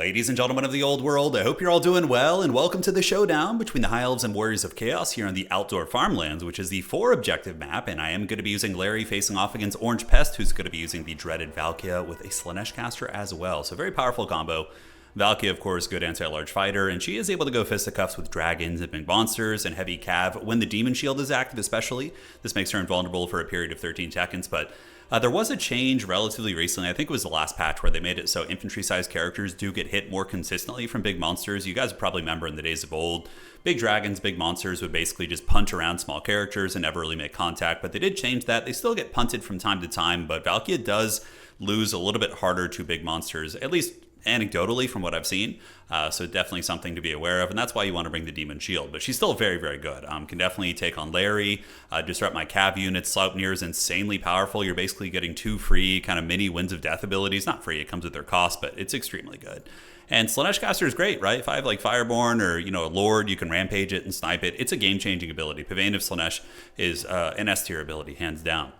Ladies and gentlemen of the old world, I hope you're all doing well, and welcome to the showdown between the High Elves and Warriors of Chaos here on the Outdoor Farmlands, which is the 4-objective map, and I am going to be using Larry facing off against Orange Pest, who's going to be using the dreaded Valkia with a Slaanesh caster as well. So very powerful combo. Valkia, of course, good anti-large fighter, and she is able to go fisticuffs with dragons and big monsters and heavy cav when the demon shield is active especially. This makes her invulnerable for a period of 13 seconds, but there was a change relatively recently. I think it was the last patch where they made it so infantry-sized characters do get hit more consistently from big monsters. You guys probably remember in the days of old, big dragons, big monsters would basically just punch around small characters and never really make contact, but they did change that. They still get punted from time to time, but Valkia does lose a little bit harder to big monsters, at least anecdotally from what I've seen, so definitely something to be aware of, and that's why you want to bring the Demon Shield. But she's still very, very good. Can definitely take on Larry, disrupt my cav units. Sleipnir is insanely powerful. You're basically getting 2 free kind of mini Winds of Death abilities. Not free, it comes with their cost, but it's extremely good. And Slaanesh caster is great, right? If I have like Fireborn or, a Lord, you can rampage it and snipe it. It's a game-changing ability. Pavane of Slaanesh is an S-tier ability, hands down.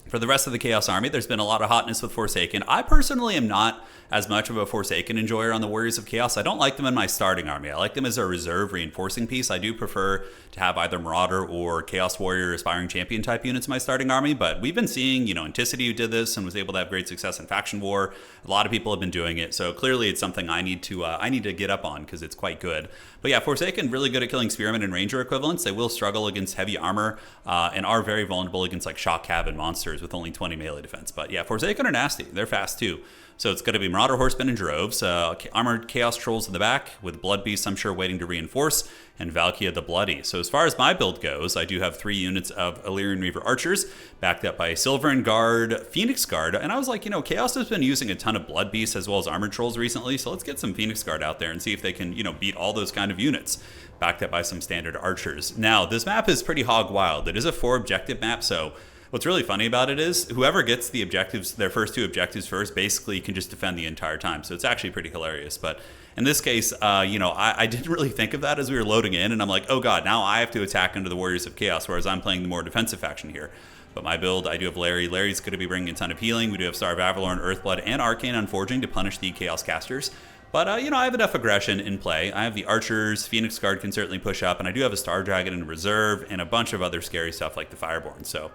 For the rest of the Chaos Army, there's been a lot of hotness with Forsaken. I personally am not as much of a Forsaken enjoyer on the Warriors of Chaos. I don't like them in my starting army. I like them as a reserve reinforcing piece. I do prefer to have either Marauder or Chaos Warrior Aspiring Champion type units in my starting army, but we've been seeing, Anticity who did this and was able to have great success in Faction War. A lot of people have been doing it, so clearly it's something I need to get up on because it's quite good. But yeah, Forsaken, really good at killing Spearmen and Ranger equivalents. They will struggle against heavy armor and are very vulnerable against like shock cav and monsters with only 20 melee defense. But yeah, Forsaken are nasty. They're fast too. So it's going to be Marauder Horsemen and Droves, Armored Chaos Trolls in the back, with Blood Beasts, I'm sure, waiting to reinforce, and Valkia the Bloody. So as far as my build goes, I do have 3 units of Illyrian Reaver Archers, backed up by a Silverin Guard, Phoenix Guard, and I was like, Chaos has been using a ton of Blood Beasts as well as Armored Trolls recently, so let's get some Phoenix Guard out there and see if they can, beat all those kind of units, backed up by some standard Archers. Now, this map is pretty hog wild. It is a 4-objective map, so what's really funny about it is whoever gets the objectives, their first 2 objectives first, basically can just defend the entire time. So it's actually pretty hilarious. But in this case, I didn't really think of that as we were loading in, and I'm like, oh god, now I have to attack into the Warriors of Chaos, whereas I'm playing the more defensive faction here. But my build, I do have Larry. Larry's going to be bringing a ton of healing. We do have Star of Avalorn, Earthblood, and Arcane Unforging to punish the Chaos casters. But, I have enough aggression in play. I have the Archers, Phoenix Guard can certainly push up, and I do have a Star Dragon in reserve, and a bunch of other scary stuff like the Fireborn. So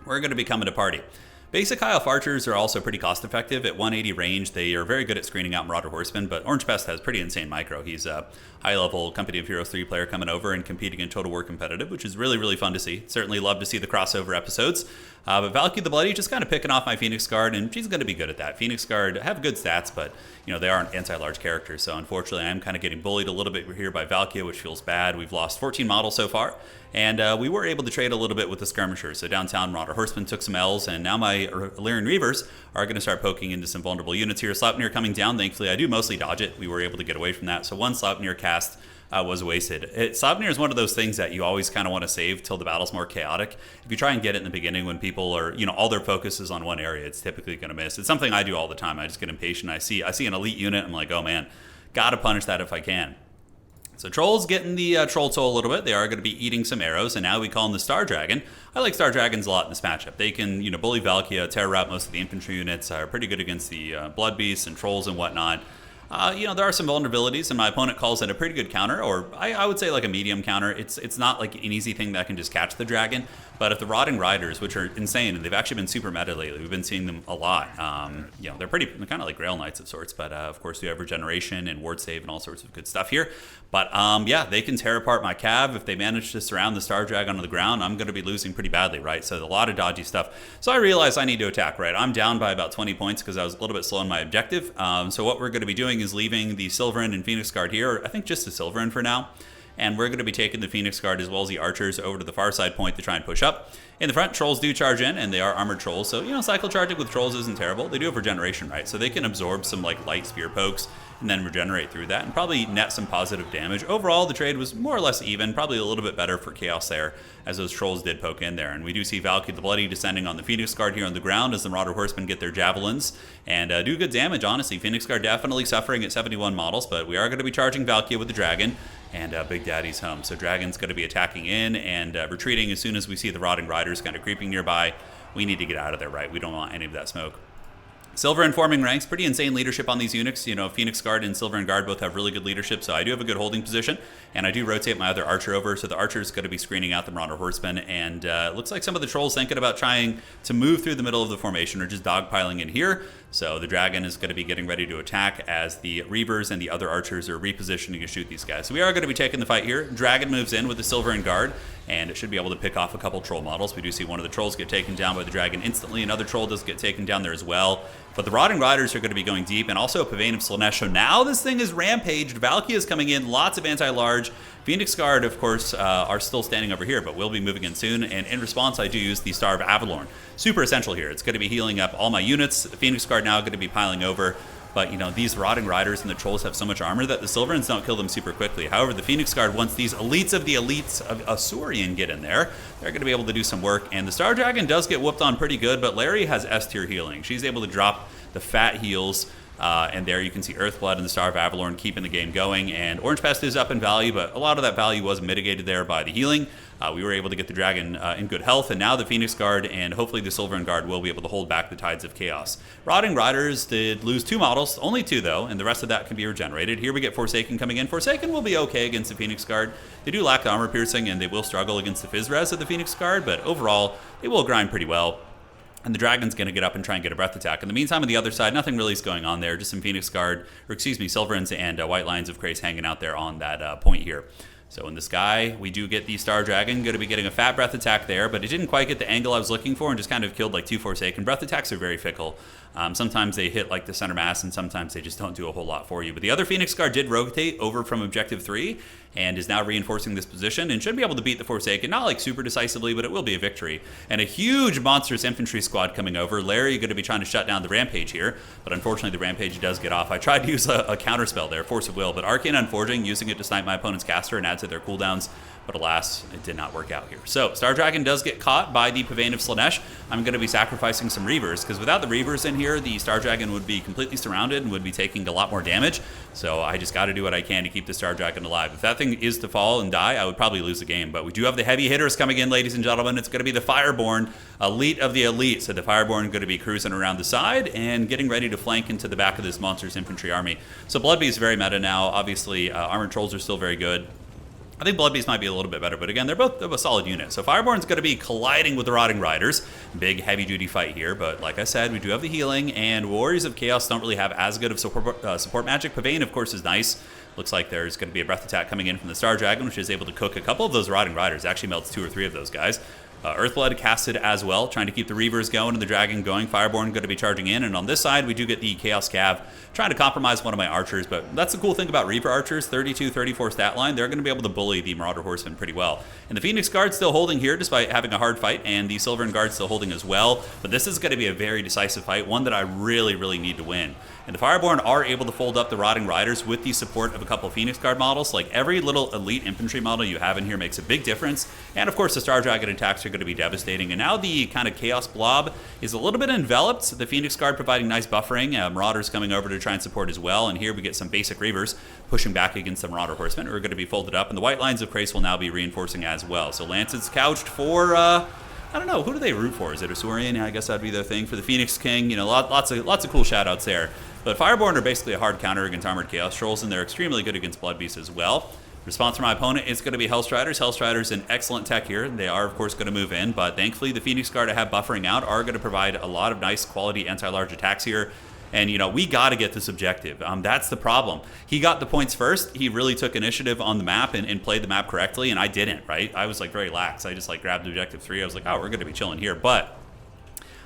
we're going to be coming to party. Basic High Elf Archers are also pretty cost effective. At 180 range, they are very good at screening out Marauder Horsemen, but Orange Pest has pretty insane micro. He's a high-level Company of Heroes 3 player coming over and competing in Total War Competitive, which is really, really fun to see. Certainly love to see the crossover episodes. But Valkia the Bloody just kind of picking off my Phoenix Guard, and she's going to be good at that. Phoenix Guard have good stats, but they aren't anti-large characters, so unfortunately I'm kind of getting bullied a little bit here by Valkia, which feels bad. We've lost 14 models so far, and we were able to trade a little bit with the skirmishers. So downtown, Marauder Horsemen took some L's, and now my Illyrian Reavers are going to start poking into some vulnerable units here. Sleipnir coming down, thankfully I do mostly dodge it. We were able to get away from that, so one Sleipnir cast was wasted. Sleipnir is one of those things that you always kind of want to save till the battle's more chaotic. If you try and get it in the beginning when people are, all their focus is on one area, it's typically going to miss. It's something I do all the time. I just get impatient. I see an elite unit, I'm like, oh man, gotta punish that if I can. So Trolls getting the Troll Toll a little bit. They are going to be eating some arrows, and now we call them the Star Dragon. I like Star Dragons a lot in this matchup. They can, bully Valkia, terror out most of the infantry units, are pretty good against the Blood Beasts and Trolls and whatnot. There are some vulnerabilities, and my opponent calls it a pretty good counter, or I would say like a medium counter. It's not like an easy thing that can just catch the dragon, but if the Rotting Riders, which are insane, and they've actually been super meta lately, we've been seeing them a lot. They're kind of like Grail Knights of sorts, but of course we have Regeneration and Ward Save and all sorts of good stuff here. But they can tear apart my cav. If they manage to surround the Star Dragon on the ground, I'm going to be losing pretty badly, right? So a lot of dodgy stuff. So I realized I need to attack, right? I'm down by about 20 points because I was a little bit slow on my objective. So what we're going to be doing is leaving the Silverin and Phoenix Guard here, I think just the Silverin for now. And we're going to be taking the Phoenix Guard as well as the Archers over to the far side point to try and push up. In the front, Trolls do charge in, and they are armored Trolls, so, cycle charging with Trolls isn't terrible. They do have regeneration, right? So they can absorb some, light spear pokes and then regenerate through that and probably net some positive damage. Overall, the trade was more or less even, probably a little bit better for Chaos there, as those Trolls did poke in there. And we do see Valkia the Bloody descending on the Phoenix Guard here on the ground as the Marauder Horsemen get their javelins and do good damage, honestly. Phoenix Guard definitely suffering at 71 models, but we are going to be charging Valkia with the Dragon. And Big Daddy's home. So Dragon's going to be attacking in and retreating as soon as we see the Rotting Riders kind of creeping nearby. We need to get out of there, right? We don't want any of that smoke. Silver and forming ranks, pretty insane leadership on these units. You know, Phoenix Guard and Silver and Guard both have really good leadership, so I do have a good holding position, and I do rotate my other Archer over, so the Archer is going to be screening out the Marauder Horsemen, and it looks like some of the Trolls thinking about trying to move through the middle of the formation or just dogpiling in here. So the Dragon is going to be getting ready to attack as the Reavers and the other Archers are repositioning to shoot these guys. So we are going to be taking the fight here. Dragon moves in with the Silver and Guard, and it should be able to pick off a couple Troll models. We do see one of the Trolls get taken down by the Dragon instantly. Another Troll does get taken down there as well. But the Rotting Riders are going to be going deep, and also a Pavane of Slaanesh. So now this thing is rampaged. Valkia is coming in, lots of anti-large. Phoenix Guard, of course, are still standing over here, but will be moving in soon. And in response, I do use the Star of Avalorn. Super essential here. It's going to be healing up all my units. The Phoenix Guard now going to be piling over. But, you know, these Rotting Riders and the Trolls have so much armor that the Silverans don't kill them super quickly. However, the Phoenix Guard, once these elites of the elites of Asuryan get in there, they're going to be able to do some work. And the Star Dragon does get whooped on pretty good, but Larry has S-tier healing. She's able to drop the fat heals. And there you can see Earthblood and the Star of Avalorn keeping the game going. And Orange Pest is up in value, but a lot of that value was mitigated there by the healing. We were able to get the Dragon in good health, and now the Phoenix Guard and hopefully the Silver and Guard will be able to hold back the tides of chaos. Rotting Riders did lose 2 models, only 2 though, and the rest of that can be regenerated. Here we get Forsaken coming in. Forsaken will be okay against the Phoenix Guard. They do lack the armor piercing, and they will struggle against the Phys-Res of the Phoenix Guard, but overall, they will grind pretty well. And the Dragon's going to get up and try and get a breath attack. In the meantime, on the other side, nothing really is going on there. Just some Phoenix Guard, or excuse me, Silverans and White Lions of Krace hanging out there on that point here. So in the sky, we do get the Star Dragon, going to be getting a fat breath attack there, but it didn't quite get the angle I was looking for and just kind of killed like 2 Forsaken. Breath attacks are very fickle. Sometimes they hit like the center mass, and sometimes they just don't do a whole lot for you. But the other Phoenix Guard did rotate over from Objective 3 and is now reinforcing this position and should be able to beat the Forsaken. Not like super decisively, but it will be a victory. And a huge monstrous infantry squad coming over. Larry going to be trying to shut down the Rampage here, but unfortunately the Rampage does get off. I tried to use a counter spell there, Force of Will, but Arcane Unforging, using it to snipe my opponent's caster and add to their cooldowns. But alas, it did not work out here. So, Star Dragon does get caught by the Pavane of Slaanesh. I'm going to be sacrificing some Reavers, because without the Reavers in here, the Star Dragon would be completely surrounded and would be taking a lot more damage. So, I just got to do what I can to keep the Star Dragon alive. If that thing is to fall and die, I would probably lose the game. But we do have the heavy hitters coming in, ladies and gentlemen. It's going to be the Fireborn, elite of the elite. So, the Fireborn going to be cruising around the side and getting ready to flank into the back of this monster's infantry army. So, Bloodbeast is very meta now. Obviously, Armored Trolls are still very good. I think Bloodbeast might be a little bit better, but again, they're both a solid unit. So Fireborn's going to be colliding with the Rotting Riders. Big, heavy-duty fight here, but like I said, we do have the healing, and Warriors of Chaos don't really have as good of support magic. Pavane, of course, is nice. Looks like there's going to be a breath attack coming in from the Star Dragon, which is able to cook a couple of those Rotting Riders. Actually melts 2 or 3 of those guys. Earthblood casted as well, trying to keep the Reavers going and the Dragon going. Fireborn going to be charging in, and on this side, we do get the Chaos Cav trying to compromise one of my archers, but that's the cool thing about Reaver archers, 32, 34 stat line, they're going to be able to bully the Marauder Horsemen pretty well. And the Phoenix Guard still holding here despite having a hard fight, and the Silvern Guard still holding as well, but this is going to be a very decisive fight, one that I really, really need to win. And the Fireborn are able to fold up the Rotting Riders with the support of a couple Phoenix Guard models. Like every little elite infantry model you have in here makes a big difference. And of course the Star Dragon attacks are going to be devastating. And now the kind of Chaos Blob is a little bit enveloped. The Phoenix Guard providing nice buffering. Marauders coming over to try and support as well. And here we get some basic Reavers pushing back against the Marauder Horsemen who are going to be folded up. And the White Lines of Krace will now be reinforcing as well. So Lance is couched for... I don't know, who do they root for? Is it Asuryan? Yeah, I guess that'd be their thing. For the Phoenix King, you know, lots of cool shout-outs there. But Fireborn are basically a hard counter against Armored Chaos Trolls, and they're extremely good against Bloodbeast as well. Response from my opponent is going to be Hellstriders. Hellstriders an excellent tech here. They are, of course, going to move in, but thankfully the Phoenix Guard I have buffering out are going to provide a lot of nice quality anti-large attacks here. And, you know, we got to get this objective. That's the problem. He got the points first. He really took initiative on the map and played the map correctly, and I didn't, right? I was, like, very lax. I just, like, grabbed objective 3. I was like, oh, we're going to be chilling here. But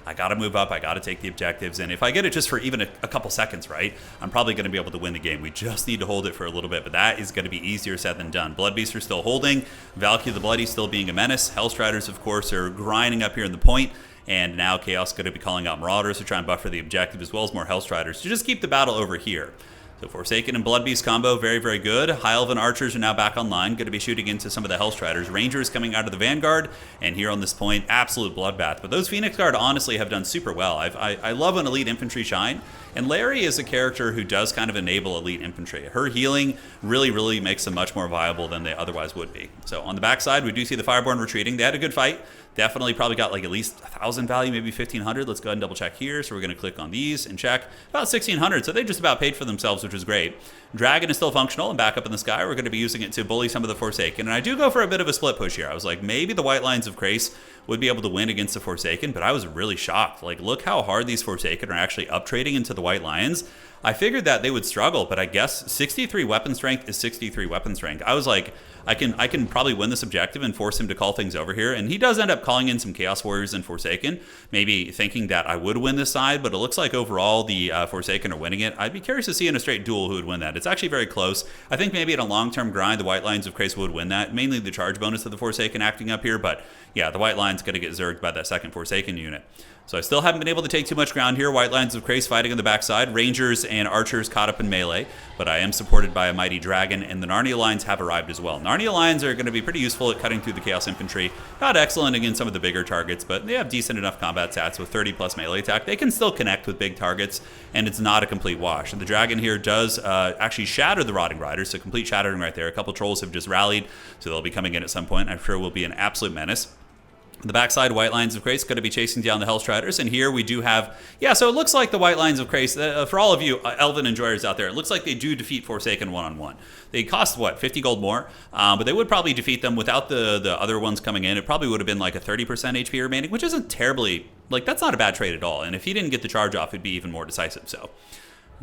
I got to move up. I got to take the objectives. And if I get it just for even a couple seconds, right, I'm probably going to be able to win the game. We just need to hold it for a little bit, but that is going to be easier said than done. Bloodbeasts are still holding. Valkia the Bloody still being a menace. Hellstriders, of course, are grinding up here in the point. And now Chaos is going to be calling out Marauders to try and buffer the objective, as well as more Hellstriders to just keep the battle over here. So Forsaken and Bloodbeast combo, very, very good. High Elven Archers are now back online, going to be shooting into some of the Hellstriders. Rangers coming out of the Vanguard, and here on this point, absolute bloodbath. But those Phoenix Guard honestly have done super well. I love when Elite Infantry shine, And Larry is a character who does kind of enable elite infantry. Her healing really makes them much more viable than they otherwise would be. So on the backside, we do see the Fireborn retreating. They had a good fight. Definitely probably got like at least 1,000 value, maybe 1,500. Let's go ahead and double check here. So we're going to click on these and check. About 1,600. So they just about paid for themselves, which is great. Dragon is still functional and back up in the sky. We're going to be using it to bully some of the Forsaken. And I do go for a bit of a split push here. I was like, maybe the White Lions of Crace would be able to win against the Forsaken, but I was really shocked. Like, look how hard these Forsaken are actually up trading into the White Lions. I figured that they would struggle, but I guess 63 weapon strength is 63 weapon strength. I was like, I can probably win this objective and force him to call things over here. And he does end up calling in some Chaos Warriors and Forsaken, maybe thinking that I would win this side, but it looks like overall the Forsaken are winning it. I'd be curious to see in a straight duel who would win that. It's actually very close. I think maybe in a long-term grind, the White Lions of Crace would win that, mainly the charge bonus of the Forsaken acting up here, but yeah, the White Lions going to get zerged by that second Forsaken unit. So I still haven't been able to take too much ground here. White Lions of Crace fighting on the backside. Rangers and Archers caught up in melee, but I am supported by a Mighty Dragon, and the Narnia Lions have arrived as well. Narnia Lions are going to be pretty useful at cutting through the Chaos Infantry. Not excellent against some of the bigger targets, but they have decent enough combat stats with 30 plus melee attack. They can still connect with big targets, and it's not a complete wash. And the Dragon here does actually shatter the Rotting Riders, so complete shattering right there. A couple Trolls have just rallied, so they'll be coming in at some point. I'm sure will be an absolute menace. On the backside, White Lions of Crace going to be chasing down the Hellstriders, and here we do have, yeah, so it looks like the White Lions of Crace, for all of you Elven enjoyers out there, it looks like they do defeat Forsaken one-on-one. They cost, what, 50 gold more? But they would probably defeat them without the other ones coming in. It probably would have been like a 30% HP remaining, which isn't terribly, like, that's not a bad trade at all. And if he didn't get the charge off, it'd be even more decisive, so.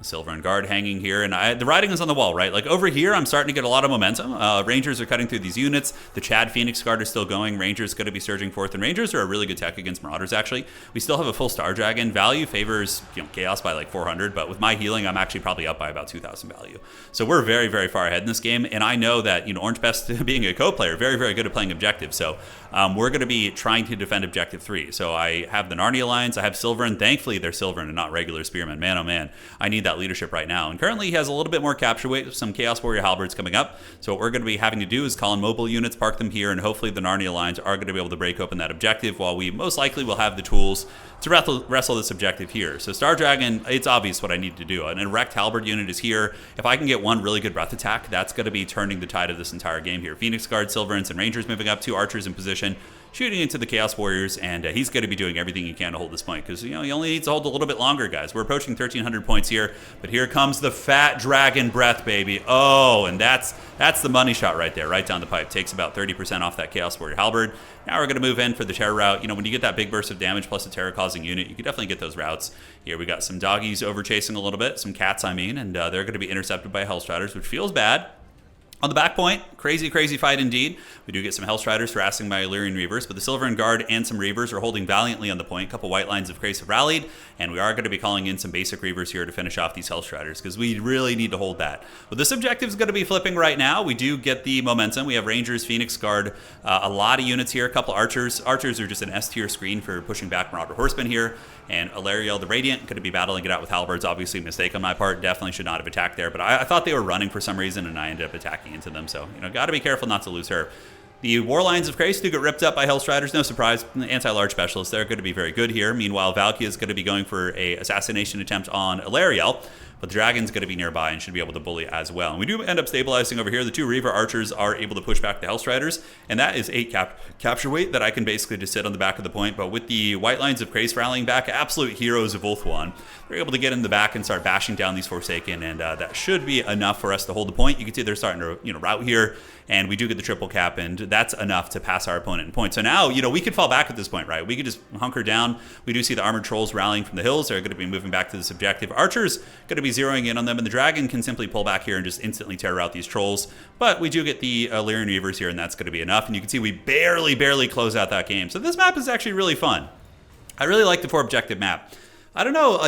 Silver and Guard hanging here, and the writing is on the wall, right? Like over here, I'm starting to get a lot of momentum. Rangers are cutting through these units. The Chad Phoenix Guard is still going. Rangers going to be surging forth, and Rangers are a really good tech against Marauders, actually. We still have a full Star Dragon. Value favors Chaos by like 400, but with my healing, I'm actually probably up by about 2,000 value. So we're very far ahead in this game, and I know that, Orange Pest, being a co-player, very good at playing objective, so we're going to be trying to defend Objective 3. So I have the Narnia Alliance, I have Silverin. Thankfully, they're Silverin and not regular Spearmen. Man, oh man, I need that leadership right now. And currently he has a little bit more capture weight with some Chaos Warrior Halberds coming up. So what we're going to be having to do is call in mobile units, park them here, and hopefully the Narnia lines are going to be able to break open that objective, while we most likely will have the tools to wrestle this objective here. So Star Dragon, it's obvious what I need to do. An erect Halberd unit is here. If I can get one really good breath attack, that's going to be turning the tide of this entire game here. Phoenix Guard, Silverins, and Rangers moving up, 2 Archers in position, shooting into the Chaos Warriors, and he's going to be doing everything he can to hold this point, because he only needs to hold a little bit longer, guys. We're approaching 1,300 points here, but here comes the fat dragon breath, baby. Oh, and that's the money shot right there, right down the pipe. Takes about 30% off that Chaos Warrior Halberd. Now we're going to move in for the Terror route. When you get that big burst of damage plus a terror-causing unit, you can definitely get those routes. Here we got some doggies over chasing a little bit, some cats, I mean, and they're going to be intercepted by Hellstriders, which feels bad. On the back point, crazy fight indeed. We do get some Hellstriders harassing my Illyrian Reavers, but the Silverin Guard and some Reavers are holding valiantly on the point. A couple White Lions of Crace have rallied, and we are going to be calling in some basic Reavers here to finish off these Hellstriders, because we really need to hold that. But this objective is going to be flipping right now. We do get the momentum. We have Rangers, Phoenix Guard, a lot of units here, a couple Archers. Archers are just an S-tier screen for pushing back Marauder Horsemen here, and Alariel the Radiant going to be battling it out with Halberds. Obviously a mistake on my part. Definitely should not have attacked there, but I thought they were running for some reason, and I ended up attacking into them, so got to be careful not to lose her. The War Lions of Crace do get ripped up by Hellstriders, no surprise. The anti-large specialists, they're going to be very good here. Meanwhile, Valkia is going to be going for a assassination attempt on Alariel, but the Dragon's going to be nearby and should be able to bully as well. And we do end up stabilizing over here. The 2 Reaver Archers are able to push back the Hellstriders, and that is 8 capture weight that I can basically just sit on the back of the point. But with the White Lions of Crace rallying back, absolute heroes of Ulthuan, they're able to get in the back and start bashing down these Forsaken, and that should be enough for us to hold the point. You can see they're starting to route here, and we do get the triple cap, and that's enough to pass our opponent in points. So now, we could fall back at this point, right? We could just hunker down. We do see the Armored Trolls rallying from the hills. They're going to be moving back to this objective. Archers going to be zeroing in on them, and the Dragon can simply pull back here and just instantly terror out these Trolls. But we do get the Illyrian Reavers here, and that's going to be enough. And you can see we barely close out that game. So this map is actually really fun. I really like the 4 objective map. I don't know,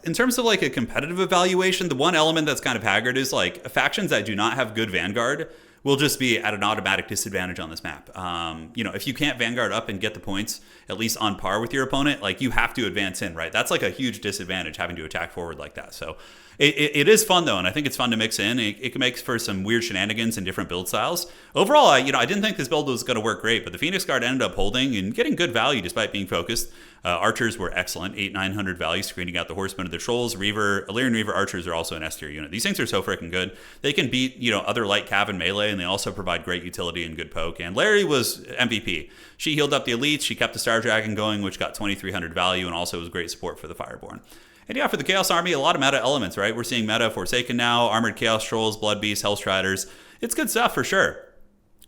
in terms of a competitive evaluation, the one element that's kind of haggard is factions that do not have good Vanguard will just be at an automatic disadvantage on this map. If you can't Vanguard up and get the points at least on par with your opponent, you have to advance in, right? That's a huge disadvantage, having to attack forward like that. So it is fun though, and I think it's fun to mix in. It can make for some weird shenanigans and different build styles. Overall, I didn't think this build was going to work great, but the Phoenix Guard ended up holding and getting good value despite being focused. Archers were excellent, 900 value, screening out the horsemen of the trolls. Illyrian Reaver archers are also an S tier unit. These things are so freaking good. They can beat, other light cav and melee, and they also provide great utility and good poke. And Larry was MVP. She healed up the elites. She kept the Star Dragon going, which got 2,300 value, and also was great support for the Fireborn. And yeah, for the Chaos Army, a lot of meta elements, right? We're seeing meta Forsaken now, Armored Chaos Trolls, Blood Beasts, Hellstriders. It's good stuff for sure.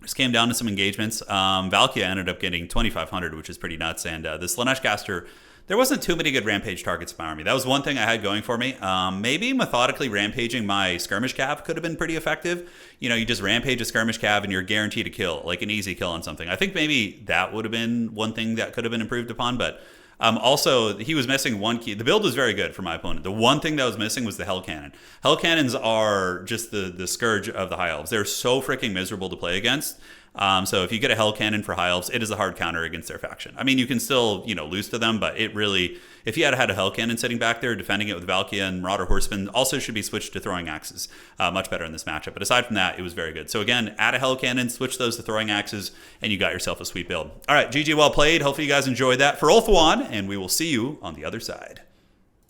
Just came down to some engagements. Valkia ended up getting 2,500, which is pretty nuts. And the Slanesh Caster, there wasn't too many good Rampage targets in my army. That was one thing I had going for me. Maybe methodically rampaging my Skirmish Cav could have been pretty effective. You just rampage a Skirmish Cav and you're guaranteed a kill, like an easy kill on something. I think maybe that would have been one thing that could have been improved upon, but also, he was missing one key. The build was very good for my opponent. The one thing that was missing was the Hell Cannon. Hell Cannons are just the scourge of the High Elves. They're so freaking miserable to play against. So if you get a Hell Cannon for High Elves, it is a hard counter against their faction. I mean, you can still, lose to them, but it really, if you had a Hell Cannon sitting back there, defending it with Valkia and Marauder Horsemen, also should be switched to throwing axes. Much better in this matchup. But aside from that, it was very good. So again, add a Hell Cannon, switch those to throwing axes, and you got yourself a sweet build. All right, GG, well played. Hopefully you guys enjoyed that for Ulthuan, and we will see you on the other side.